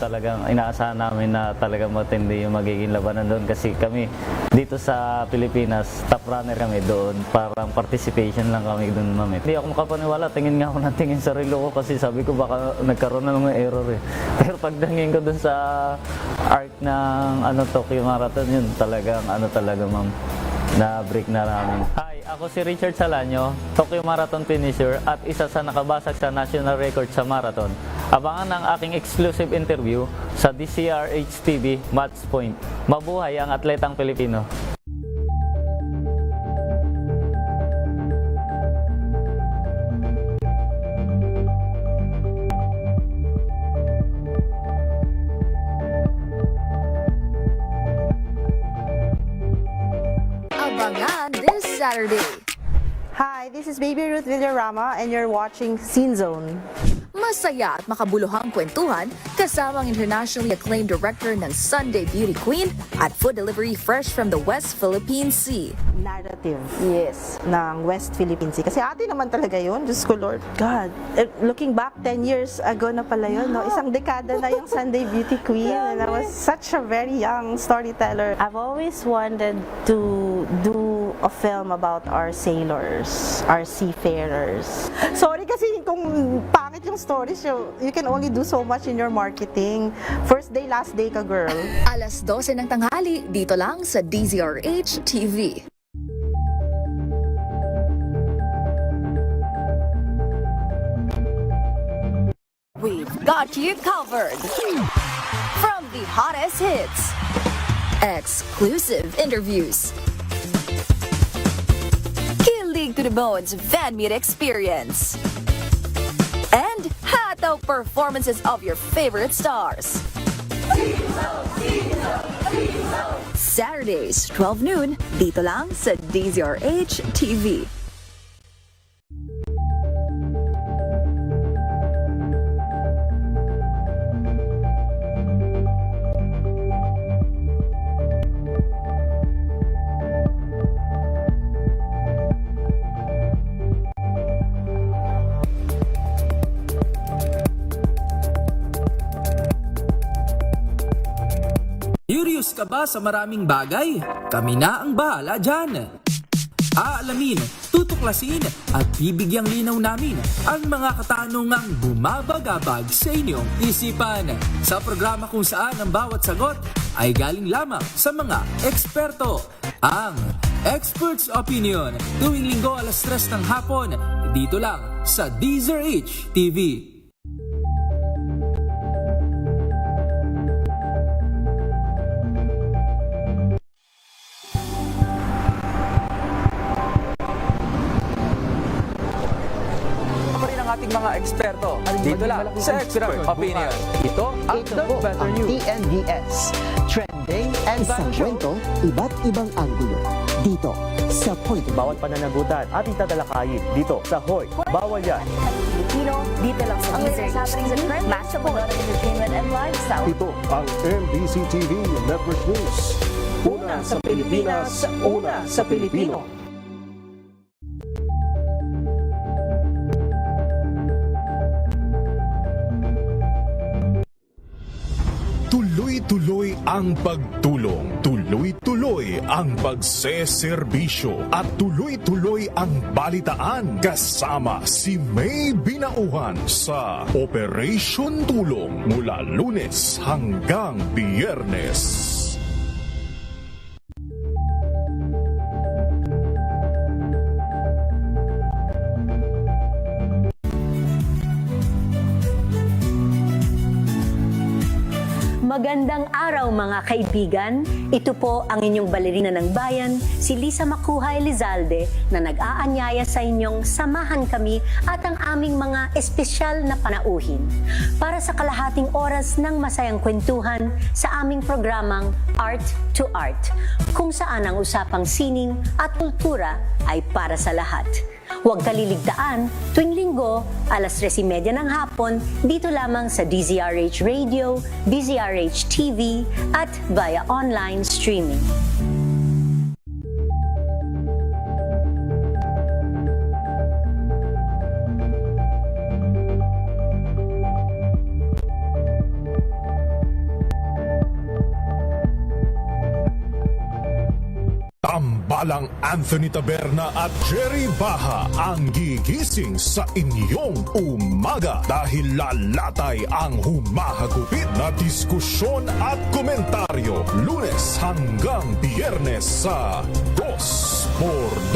Talagang inaasahan namin na talagang matindi yung magiging labanan doon kasi kami dito sa Pilipinas, top runner kami doon. Parang participation lang kami doon, ma'am. Hindi ako makapaniwala, tingin nga ako ng tingin sa relo ko kasi sabi ko baka nagkaroon na mga error eh. Pero pagdangin ko doon sa arc ng Tokyo Marathon, yun talagang ma'am, na break na namin. Hi, ako si Richard Salanyo, Tokyo Marathon finisher at isa sa nakabasag sa national record sa marathon. Abangan ang aking exclusive interview sa DCRH TV Match Point. Mabuhay ang atletang Pilipino. Abangan this Saturday. Hi, this is Baby Ruth Villarama and you're watching Scene Zone. Masaya at makabuluhang kwentuhan kasama ang internationally acclaimed director ng Sunday Beauty Queen at food delivery fresh from the West Philippine Sea. Narrative, yes, ng West Philippine Sea. Kasi ate naman talaga yun, Diyos ko Lord. God, looking back 10 years ago na pala yun, no? Isang dekada na yung Sunday Beauty Queen and I was such a very young storyteller. I've always wanted to do a film about our sailors, our seafarers. Sorry kasi kung pangit yung stories, you can only do so much in your marketing. First day, last day ka, girl. Alas 12 ng tanghali, dito lang sa DZRH TV. We've got you covered. From the hottest hits, exclusive interviews, kilig to the bones fan meet experience, and hataw performances of your favorite stars. Saturdays, 12 noon, dito lang sa DZRH TV. Curious ka ba sa maraming bagay? Kami na ang bahala dyan. Aalamin, tutuklasin at bibigyang linaw namin ang mga katanungang bumabagabag sa inyong isipan. Sa programa kung saan ang bawat sagot ay galing lamang sa mga eksperto. Ang Expert's Opinion, tuwing linggo alas 3 ng hapon, dito lang sa DZRH TV. Ating mga eksperto. Dito lang sa Expert Opinion. Ito ang The Better News. TNVS. Trending and isang kwento, iba't ibang anggulo. Dito sa Point. Bawat pananagutan ating tatalakayin dito sa Hoy. Bawal yan. Pilipino, dito lang sa DZRH. Match up on entertainment and lifestyle. Ito ang MBC TV Network News. Una sa Pilipinas, una sa Pilipino. Tuloy-tuloy ang pagtulong, tuloy-tuloy ang pagseserbisyo at tuloy-tuloy ang balitaan kasama si May Binauhan sa Operation Tulong mula Lunes hanggang Biyernes. Magandang araw mga kaibigan. Ito po ang inyong balerina ng bayan, si Lisa Makuha Elizalde, na nag-aanyaya sa inyong samahan kami at ang aming mga espesyal na panauhin para sa kalahating oras ng masayang kwentuhan sa aming programang Art to Art, kung saan ang usapang sining at kultura ay para sa lahat. Huwag kaliligtaan, tuwing linggo, alas 3:30 ng hapon, dito lamang sa DZRH Radio, DZRH TV, at via online streaming. Tambalang Anthony Taberna at Jerry Baha ang gigising sa inyong umaga dahil lalatay ang humahagupit na diskusyon at komentaryo Lunes hanggang Biyernes sa 2x2.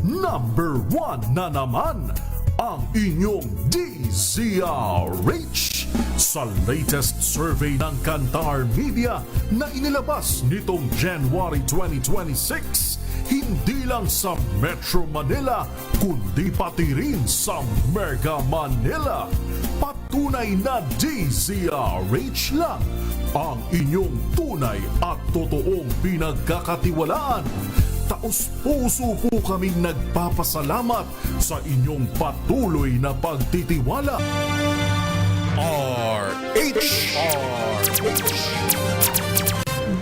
Number 1 na naman ang inyong DZRH sa latest survey ng Kantar Media na inilabas nitong January 2026, hindi lang sa Metro Manila kundi pati rin sa Mega Manila. patunay na DZRH lang ang inyong tunay at totoong pinagkakatiwalaan. Taos-puso po kaming nagpapasalamat sa inyong patuloy na pagtitiwala.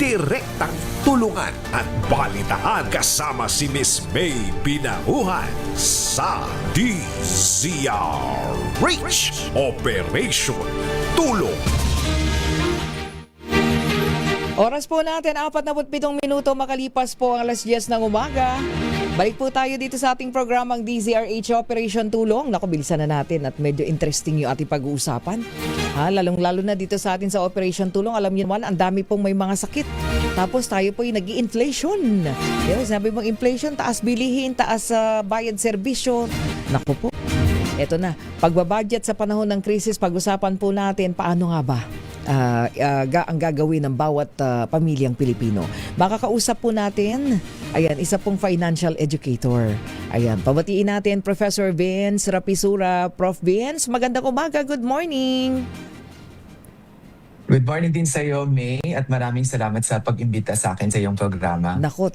Direktang tulungan at balitaan kasama si Miss May Pinahuhan sa DZRH Operation Tulong. Oras po natin, 47 minuto makalipas po ang alas 10 ng umaga. Balik po tayo dito sa ating programang DZRH Operation Tulong. Naku, bilisan na natin at medyo interesting yung ating pag-uusapan. Lalong-lalo na dito sa atin sa Operation Tulong. Alam niyo naman, ang dami pong may mga sakit. Tapos tayo po yung nag-i-inflation. Yes, sabi mong inflation, taas bilihin, taas bayad serbisyo. Naku po. Eto na, pagbabudget sa panahon ng krisis, pag-usapan po natin paano nga ba ang gagawin ng bawat pamilyang Pilipino. Makakausap po natin, ayan, isa pong financial educator. Ayan, pabatiin natin Professor Vince Rapisura. Prof. Vince, magandang umaga, good morning. Good morning din sa iyo, May, at maraming salamat sa pag-imbita sa akin sa iyong programa. Nako,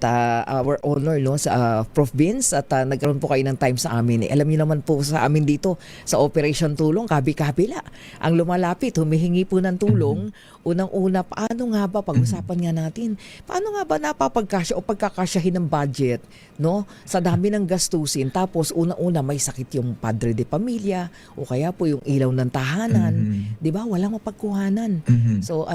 our honor, no, sa Prof. Vince, at nagkaroon po kayo ng time sa amin. Alam niyo naman po sa amin dito sa Operation Tulong, kabi-kabila. Ang lumalapit, humihingi po ng tulong. Unang-una, paano nga ba, pag-usapan nga natin, paano nga ba napapagkasya o pagkakasyahin ng budget, no? Sa dami ng gastusin, tapos unang-una may sakit yung padre de pamilya, o kaya po yung ilaw ng tahanan, di ba? Walang mapagkuhanan. So,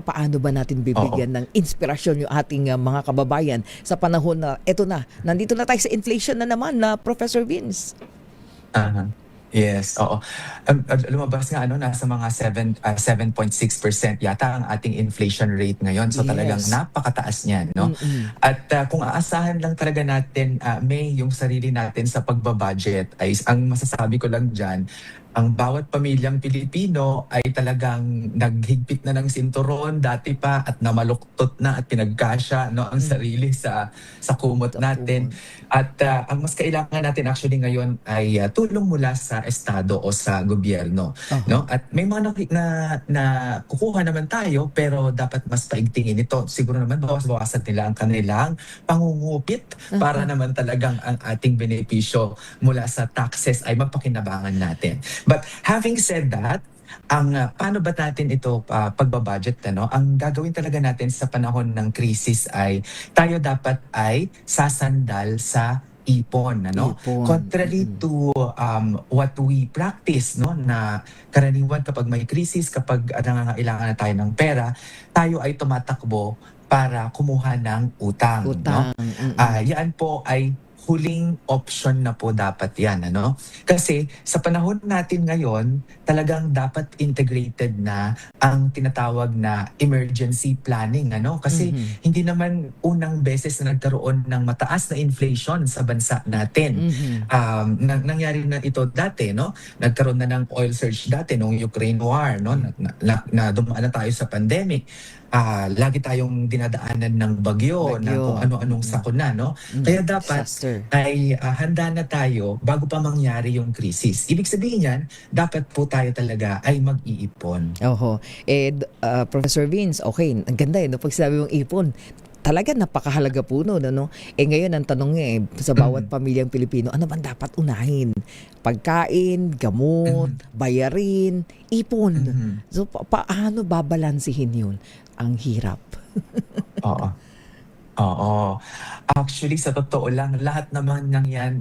paano ba natin bibigyan ng inspirasyon yung ating mga kababayan sa panahon na, eto na, nandito na tayo sa inflation na naman na Professor Vince? Yes, oo. Lumabas nga nasa mga 7.6% yata ang ating inflation rate ngayon. So talagang napakataas niyan, no? At kung aasahan lang talaga natin, May, yung sarili natin sa pagbabudget, ay ang masasabi ko lang diyan, ang bawat pamilyang Pilipino ay talagang naghigpit na ng sinturon dati pa at namaluktot na at pinagkasya ang sarili sa kumot natin. At ang mas kailangan natin actually ngayon ay tulong mula sa estado o sa gobyerno, no? At may mga na kukuha naman tayo, pero dapat mas paigtingin ito. Siguro naman bawas-bawasan nila ang kanilang pangungupit para naman talagang ang ating benepisyo mula sa taxes ay mapakinabangan natin. But having said that, paano ba natin ito pagbabudget? Ang gagawin talaga natin sa panahon ng krisis ay tayo dapat ay sasandal sa ipon. Contrary to what we practice, na karaniwan kapag may krisis, kapag nangangailangan na tayo ng pera, tayo ay tumatakbo para kumuha ng utang. Yan po ay huling option na po dapat yan. Kasi sa panahon natin ngayon, talagang dapat integrated na ang tinatawag na emergency planning. Kasi hindi naman unang beses na nagkaroon ng mataas na inflation sa bansa natin. Nangyari na ito dati. Nagkaroon na ng oil surge dati noong Ukraine War. Na dumaan na tayo sa pandemic. Lagi tayong dinadaanan ng bagyo na kung ano-anong sakuna. Kaya dapat ay handa na tayo bago pa mangyari yung krisis. Ibig sabihin yan, dapat po tayo talaga ay mag-iipon. Professor Vince, okay, ang ganda pag sabi mong ipon, talaga napakahalaga po no. Ngayon ang tanong sa bawat pamilyang Pilipino, ano bang dapat unahin? Pagkain, gamot, bayarin, ipon. So paano babalansihin yun? Ang hirap. Oo. Actually, sa totoo lang, lahat naman ng yan,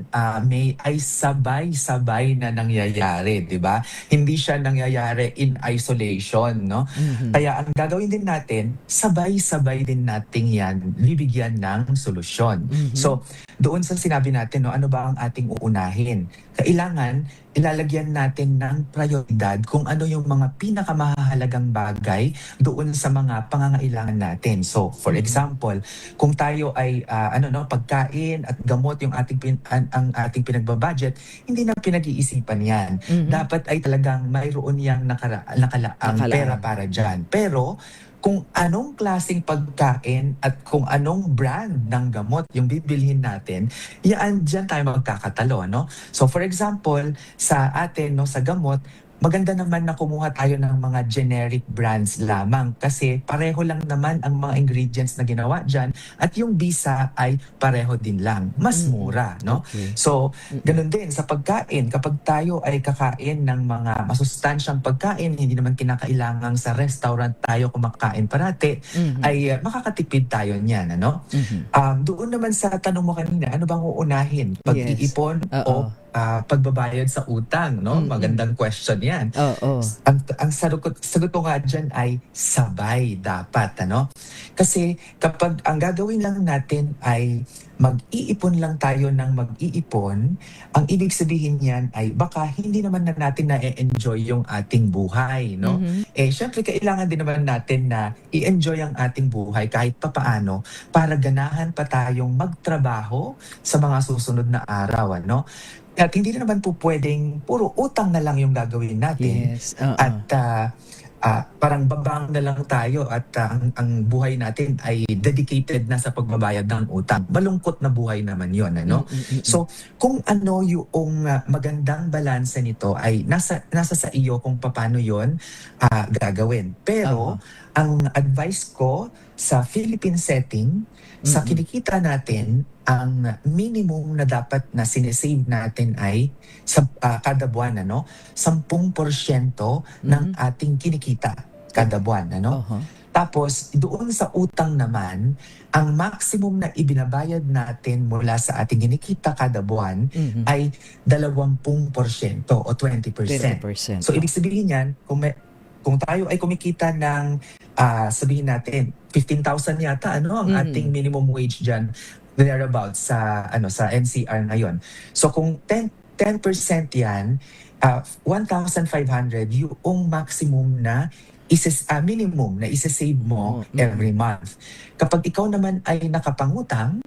May, ay sabay-sabay na nangyayari, di ba? Hindi siya nangyayari in isolation, no? Kaya ang gagawin din natin, sabay-sabay din natin yan, bibigyan ng solusyon. So, doon sa sinabi natin, ano ba ang ating uunahin? Kailangan ilalagyan natin ng prioridad kung ano yung mga pinakamahalagang bagay doon sa mga pangangailangan natin. So, for example, kung tayo ay pagkain at gamot yung ang ating pinagbabudget, hindi na pinag-iisipan yan. Dapat ay talagang mayroon yang nakalaang pera para dyan. Pero kung anong klaseng pagkain at kung anong brand ng gamot yung bibilhin natin, dyan tayo magkakatalo. So for example, sa atin, sa gamot, maganda naman na kumuha tayo ng mga generic brands lamang kasi pareho lang naman ang mga ingredients na ginawa dyan at yung bisa ay pareho din lang. Mas mura, no? Okay. So, ganun din sa pagkain. Kapag tayo ay kakain ng mga masustansyang pagkain, hindi naman kinakailangang sa restaurant tayo kumakain parati, ay makakatipid tayo niyan, ano? Doon naman sa tanong mo kanina, ano bang uunahin? Pag-iipon o pagbabayad sa utang, no? Magandang question 'yan. Ang sagot ko nga diyan ay sabay dapat, ano? Kasi kapag ang gagawin lang natin ay mag-iipon lang tayo ng mag-iipon, ang ibig sabihin niyan ay baka hindi naman na natin na-enjoy yung ating buhay, no? Eh syempre kailangan din naman natin na i-enjoy ang ating buhay kahit papaano para ganahan pa tayong magtrabaho sa mga susunod na araw, ano? At hindi na naman po pwedeng puro utang na lang yung gagawin natin. Yes. At parang babang na lang tayo at ang buhay natin ay dedicated na sa pagbabayad ng utang. Malungkot na buhay naman yon, ano? So, kung ano yung magandang balanse nito ay nasa sa iyo kung paano yon gagawin. Pero, ang advice ko sa Philippine setting, sa kinikita natin, ang minimum na dapat na sinesave natin ay sa kada buwan, ano, 10% ng ating kinikita kada buwan, ano. Tapos doon sa utang naman, ang maximum na ibinabayad natin mula sa ating kinikita kada buwan ay 20% o 20%. So ibig sabihin yan, kung tayo ay kumikita ng sabihin natin 15,000 yata, ano, ang ating minimum wage diyan, thereabouts sa sa NCR ngayon. So kung 10% yan, 1,500 yung maximum na minimum na isa-save mo every month. Kapag ikaw naman ay nakapangutang,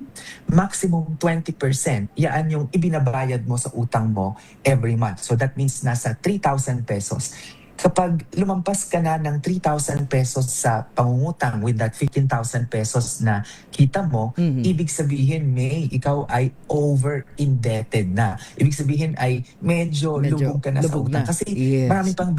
maximum 20%, yan yung ibinabayad mo sa utang mo every month. So that means nasa 3,000 pesos. Kapag lumampas ka na ng 3,000 pesos sa pangungutang with that 15,000 pesos na kita mo, ibig sabihin, ikaw ay over-indebted na. Ibig sabihin ay medyo lubog ka na sa utang. Kasi marami pang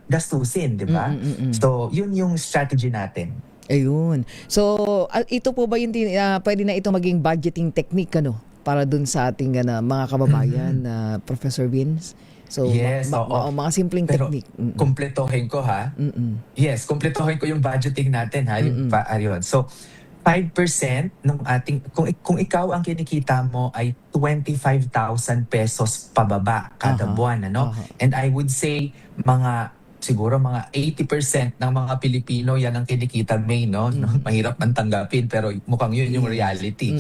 gastusin, di ba? So, yun yung strategy natin. Ayun. So, ito po ba yung pwede na ito maging budgeting technique, ano? Para dun sa ating mga kababayan, Professor Vince? So, yes, mga simpleng technique. Kumpletohin ko, ha? Yes, kumpletohin ko yung budgeting natin, ha? Ayun. So, 5% ng ating, kung ikaw ang kinikita mo ay 25,000 pesos pababa kada buwan, ano? And I would say, siguro mga 80% ng mga Pilipino yan ang kinikita, May, no? Mahirap man tanggapin, pero mukhang yun yung reality.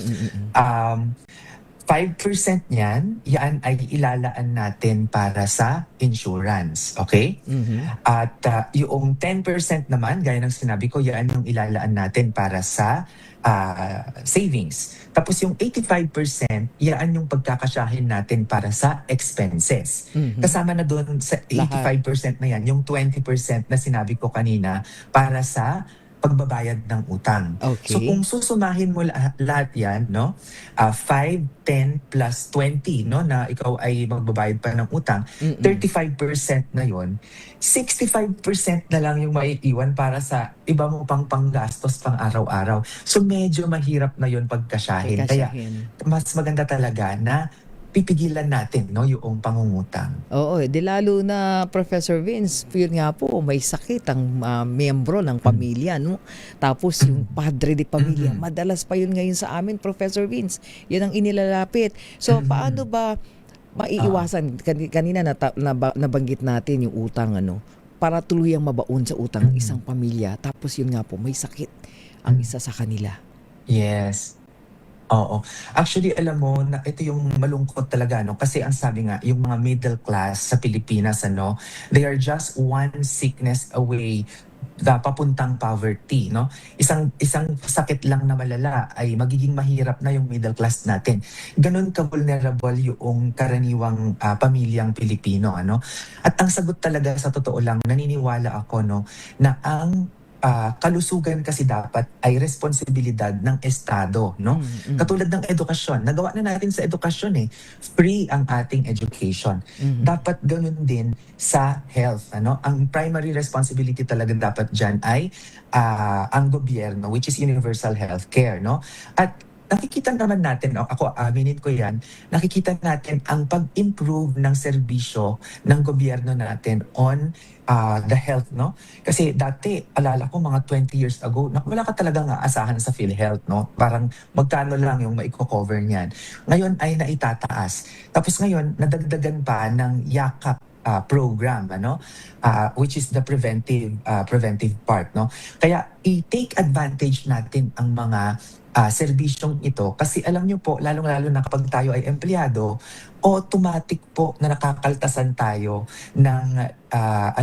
5% yan ay ilalaan natin para sa insurance. Okay? At yung 10% naman, gaya ng sinabi ko, yan yung ilalaan natin para sa savings. Tapos yung 85%, yan yung pagkakasyahin natin para sa expenses. Kasama na doon sa 85% na yan, yung 20% na sinabi ko kanina para sa pagbabayad ng utang. Okay. So kung susumahin mo lahat yan, no? 5, 10 plus 20, no, na ikaw ay magbabayad pa ng utang, 35% na yon, 65% na lang yung maiiwan para sa iba mo pang panggastos pang araw-araw. So medyo mahirap na yon pagkasyahin. Kaya mas maganda talaga na pipigilan natin, no, yung pangungutang. Oo, lalo na Professor Vince, yun nga po, may sakit ang miyembro ng pamilya, no? Tapos yung padre de pamilya, madalas pa yun ngayon sa amin, Professor Vince. Yan ang inilalapit. So, paano ba maiiwasan? Kanina nabanggit natin yung utang, ano, para tuluyang mabaon sa utang ng isang pamilya. Tapos yun nga po, may sakit ang isa sa kanila. Yes. Oo. Actually, alam mo, na ito yung malungkot talaga, no? Kasi ang sabi nga, yung mga middle class sa Pilipinas, ano, they are just one sickness away papuntang poverty, no? Isang sakit lang na malala ay magiging mahirap na yung middle class natin. Ganun ka-vulnerable yung karaniwang pamilyang Pilipino, ano? At ang sagot talaga, sa totoo lang, naniniwala ako, no, na ang kalusugan kasi dapat ay responsibilidad ng Estado, no? Katulad ng edukasyon, nagawa na natin sa edukasyon free ang ating education. Dapat ganun din sa health, ano? Ang primary responsibility talaga dapat diyan ay ang gobyerno, which is universal health care, no? At nakikita naman natin, ako aminin ko yan, nakikita natin ang pag-improve ng serbisyo ng gobyerno natin on the health, no? Kasi dati, alala ko mga 20 years ago, wala ka talagang aasahan sa PhilHealth, no? Parang magkano lang yung maiko-cover niyan. Ngayon ay naitataas. Tapos ngayon, nadagdagan pa ng yakap program, ano? Which is the preventive part, no? Kaya i-take advantage natin ang mga serbisyong ito kasi alam niyo po, lalong-lalo na kapag tayo ay empleyado, automatic po na nakakaltasan tayo ng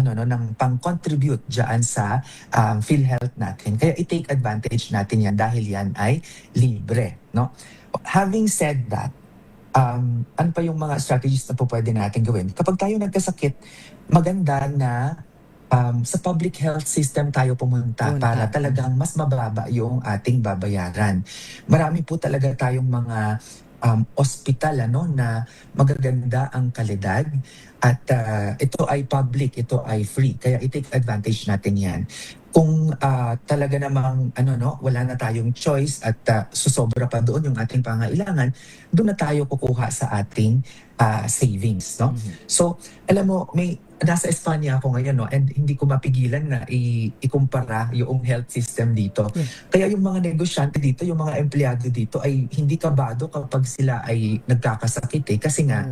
ng pang-contribute diyan sa PhilHealth natin. Kaya i-take advantage natin yan dahil yan ay libre, no? Having said that, ano pa yung mga strategies na po pwede natin gawin? Kapag tayo nagkasakit, maganda na sa public health system tayo pumunta para talagang mas mababa yung ating babayaran. Marami po talaga tayong mga ospital na magaganda ang kalidad at ito ay public, ito ay free. Kaya i-take advantage natin yan. Kung talaga namang wala na tayong choice at susobra pa doon yung ating pangailangan, doon na tayo kukuha sa ating savings, no? So, alam mo, nasa Espanya ako ngayon, no, and hindi ko mapigilan na ikumpara yung health system dito. Kaya yung mga negosyante dito, yung mga empleyado dito ay hindi kabado kapag sila ay nagkakasakit kasi nga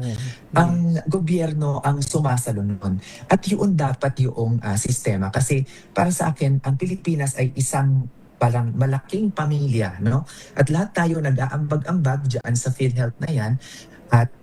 ang gobyerno ang sumasalo nun. At yun dapat yung sistema kasi para sa akin, ang Pilipinas ay isang parang malaking pamilya, no? At lahat tayo nag-aambag-ambag dyan sa PhilHealth na yan at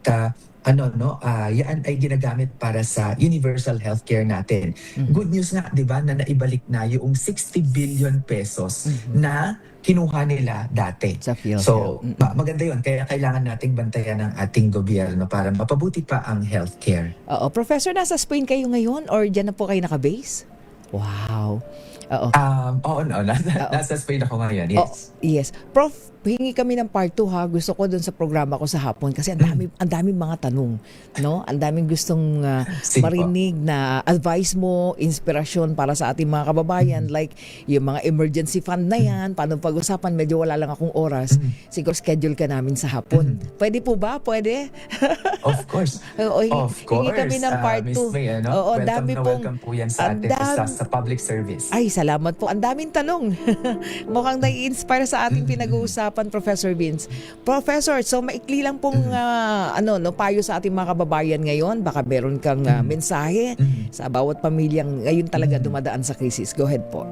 yan ay ginagamit para sa universal healthcare natin. Good news nga, 'di ba, na naibalik na yung 60 billion pesos na kinuha nila dati. So, maganda 'yon. Kaya kailangan nating bantayan ng ating gobyerno para mapabuti pa ang healthcare. Oo, Professor, nasa Spain kayo ngayon or diyan na po kayo naka-base? Wow. Oo. Nasa Spain ako ngayon. Yes. Yes. Prof, hingi kami ng part 2 ha. Gusto ko dun sa programa ko sa hapon kasi ang daming mga tanong, no? Ang daming gustong marinig na advice mo, inspirasyon para sa ating mga kababayan, like yung mga emergency fund na yan, paano pag-usapan, medyo wala lang akong oras. Siguro schedule ka namin sa hapon. Pwede po ba? Pwede? Of course. Of course. Hingi kami ng part 2. Oo, welcome po yan sa atin sa public service. Ay, salamat po. Ang daming tanong. Mukhang nai-inspire sa ating pinag-uusapan, Professor Vince. Professor, so maikli lang pong payo sa ating mga kababayan ngayon. Baka meron kang mensahe sa bawat pamilyang ngayon talaga dumadaan sa krisis. Go ahead po.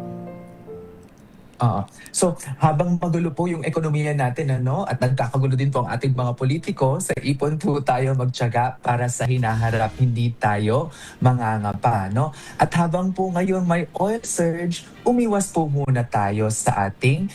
So, habang magulo po yung ekonomiya natin, at nagkakagulo din po ang ating mga politiko, sa ipon po tayo magtiyaga para sa hinaharap, hindi tayo mangangapa, no? At habang po ngayon may oil surge, umiwas po muna tayo sa ating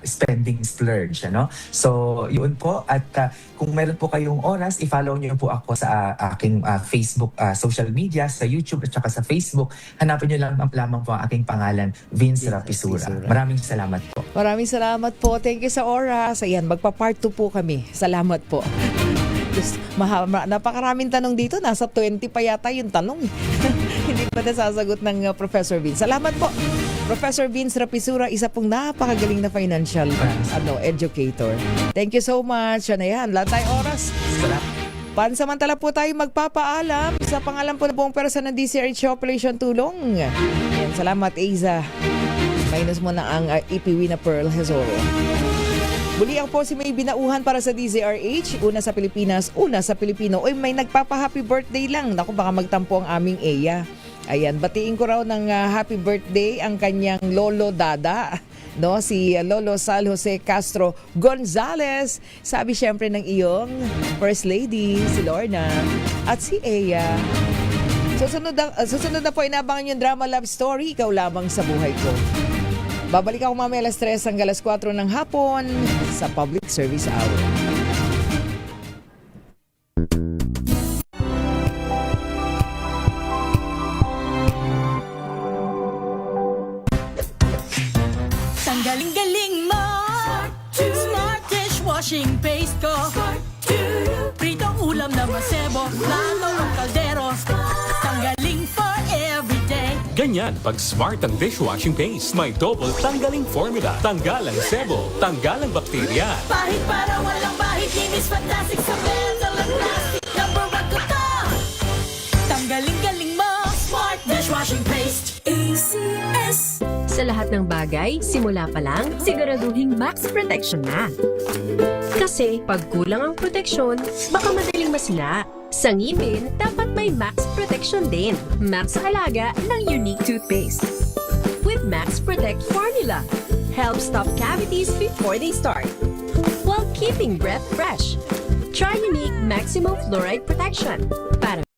spending splurge, ano? So, yun po. At kung meron po kayong oras, i-follow niyo po ako sa aking Facebook, social media, sa YouTube at saka sa Facebook. Hanapin niyo lamang po ang aking pangalan, Vince Rapisura. Maraming salamat po. Maraming salamat po. Thank you sa oras. Ayan, magpa-part 2 po kami. Salamat po. Napakaraming tanong dito. Nasa 20 pa yata yung tanong. Hindi pa nasasagot ng Professor Vince. Salamat po. Professor Vince Rapisura, isa pong napakagaling na financial educator. Thank you so much. Yan, lahat tayo oras. Pansamantala po tayo magpapaalam sa pangalan po na buong person ng DCRH Operation Tulong. Yan, salamat, Aiza. Minus mo na ang ipiwi na Pearl Hezoro. Muli ako po si May Binauhan para sa DZRH. Una sa Pilipinas, una sa Pilipino. Uy, may nagpapa-happy birthday lang. Naku, baka magtampo ang aming Eya. Ayan, batiin ko raw ng happy birthday ang kanyang Lolo Dada. No, si Lolo Sal Jose Castro Gonzales. Sabi syempre ng iyong First Lady, si Lorna. At si Eya. Susunod na po, inabangan yung drama love story, Ikaw Lamang sa Buhay Ko. Babalik ako mamaya alas 3 hanggang alas 4 ng hapon sa Public Service Hour. galing mo. Smart dishwashing paste ko. Pritong ulam na masebo, plano ng kaldero. Tanggaling for everyday. Ganyan pag smart ang dishwashing paste. May double tanggaling formula. Tanggal ang sebo, tanggal ang bakterya. Pahit para walang bahid, linis fantastic sa metal at plastic. Number 1 ko to. Tanggaling-galing mo. Smart dishwashing paste. ACS. Sa lahat ng bagay, simula pa lang, siguraduhing max protection na. Kasi pag kulang ang proteksyon, baka madaling masira. Sa ngipin, dapat may max protection din. Max sa halaga ng unique toothpaste. With Max Protect formula, help stop cavities before they start, while keeping breath fresh. Try unique maximum fluoride protection para